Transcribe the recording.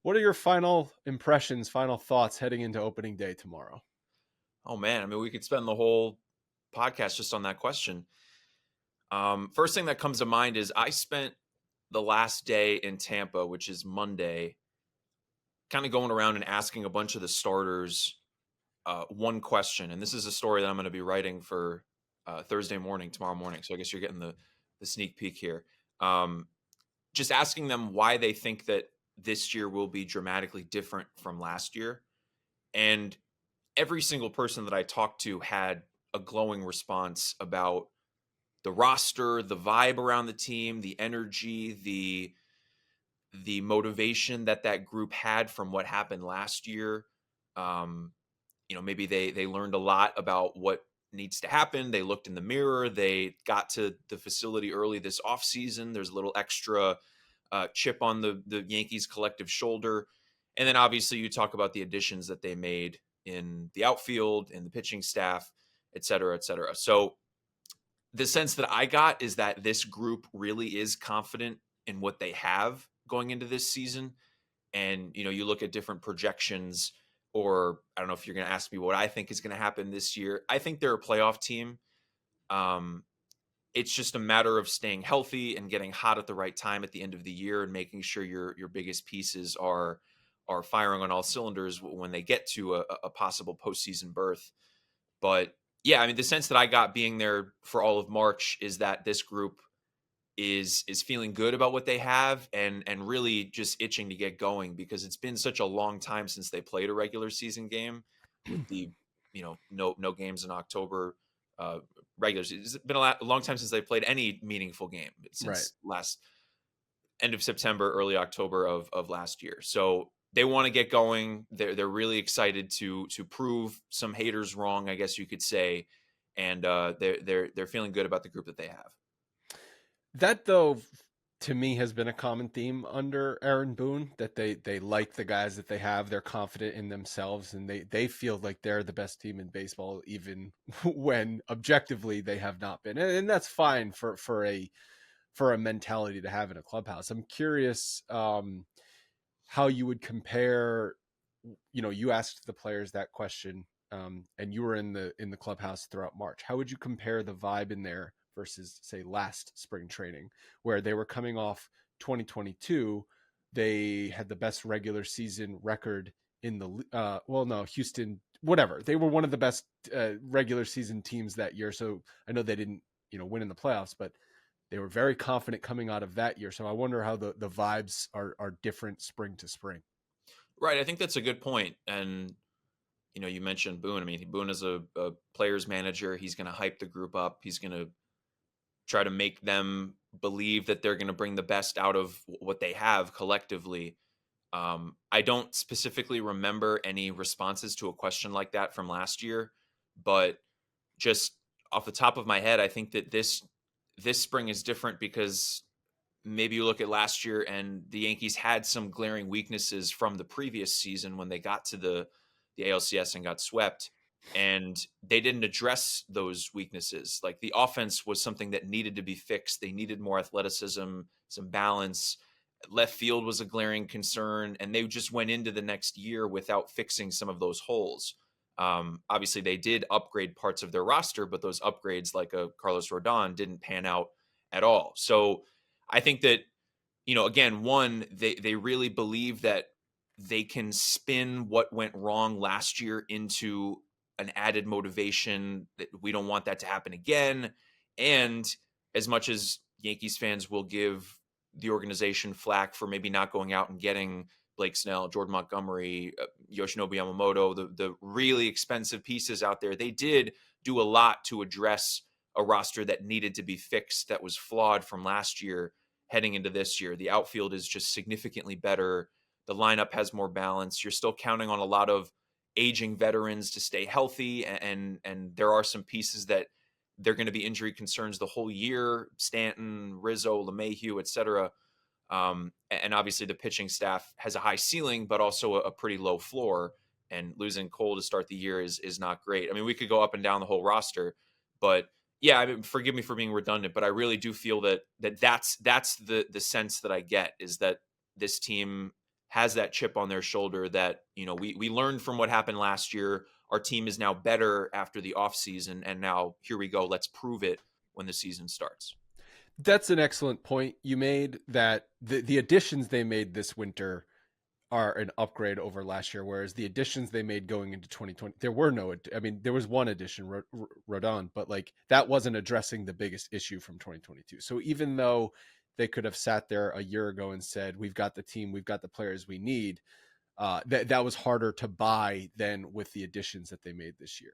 What are your final impressions, final thoughts heading into opening day tomorrow? Oh man, I mean, we could spend the whole podcast just on that question. First thing that comes to mind is I spent the last day in Tampa, which is Monday, kind of going around and asking a bunch of the starters one question. And this is a story that I'm going to be writing for Thursday morning, tomorrow morning. So I guess you're getting the sneak peek here. Um, just asking them why they think that this year will be dramatically different from last year. And every single person that I talked to had a glowing response about the roster, the vibe around the team, the energy, the motivation that that group had from what happened last year. Um, maybe they learned a lot about what needs to happen. They looked in the mirror. They got to the facility early this offseason. There's a little extra chip on the Yankees collective shoulder. And then obviously you talk about the additions that they made in the outfield and the pitching staff, et cetera, et cetera. So the sense that I got is that this group really is confident in what they have going into this season. And, you look at different projections, or I don't know if you're going to ask me what I think is going to happen this year. I think they're a playoff team. Um, it's just a matter of staying healthy and getting hot at the right time at the end of the year and making sure your biggest pieces are firing on all cylinders when they get to a possible postseason berth. But yeah, I mean, the sense that I got being there for all of March is that this group is feeling good about what they have and really just itching to get going, because it's been such a long time since they played a regular season game with the no games in October. Regular season. It's been a long time since they played any meaningful game Right. since last end of September, early October of last year. So they want to get going. They're really excited to prove some haters wrong, I guess you could say, and they're feeling good about the group that they have. That though, to me, has been a common theme under Aaron Boone, that they like the guys that they have. They're confident in themselves, and they feel like they're the best team in baseball, even when objectively they have not been. And that's fine for a mentality to have in a clubhouse. I'm curious how you would compare. You asked the players that question, and you were in the clubhouse throughout March. How would you compare the vibe in there versus, say, last spring training, where they were coming off 2022? They had the best regular season record in the well, no, Houston, whatever. They were one of the best regular season teams that year. So I know they didn't, win in the playoffs, but they were very confident coming out of that year. So I wonder how the vibes are different spring to spring. Right. I think that's a good point. And, you mentioned Boone. I mean, Boone is a player's manager. He's going to hype the group up. He's going to try to make them believe that they're going to bring the best out of what they have collectively. I don't specifically remember any responses to a question like that from last year, but just off the top of my head, I think that this spring is different because maybe you look at last year and the Yankees had some glaring weaknesses from the previous season when they got to the ALCS and got swept, and they didn't address those weaknesses. Like, the offense was something that needed to be fixed. They needed more athleticism, some balance. Left field was a glaring concern, and they just went into the next year without fixing some of those holes. Obviously, they did upgrade parts of their roster, but those upgrades, like a Carlos Rodon, didn't pan out at all. So I think that, again, one, they really believe that they can spin what went wrong last year into an added motivation that we don't want that to happen again. And as much as Yankees fans will give the organization flack for maybe not going out and getting Blake Snell, Jordan Montgomery, Yoshinobu Yamamoto, the really expensive pieces out there, they did do a lot to address a roster that needed to be fixed, that was flawed from last year heading into this year. The outfield is just significantly better. The lineup has more balance. You're still counting on a lot of aging veterans to stay healthy, and there are some pieces that they're going to be injury concerns the whole year: Stanton, Rizzo, LeMahieu, etc. And obviously the pitching staff has a high ceiling, but also a pretty low floor. And losing Cole to start the year is not great. I mean, we could go up and down the whole roster, but yeah, I mean, forgive me for being redundant, but I really do feel that's the sense that I get, is that this team has that chip on their shoulder that, we learned from what happened last year. Our team is now better after the offseason, and now here we go. Let's prove it when the season starts. That's an excellent point you made, that the additions they made this winter are an upgrade over last year, whereas the additions they made going into 2020, there were no, I mean, there was one addition, Rodon, but like that wasn't addressing the biggest issue from 2022. So even though they could have sat there a year ago and said, we've got the team, we've got the players we need, that was harder to buy than with the additions that they made this year.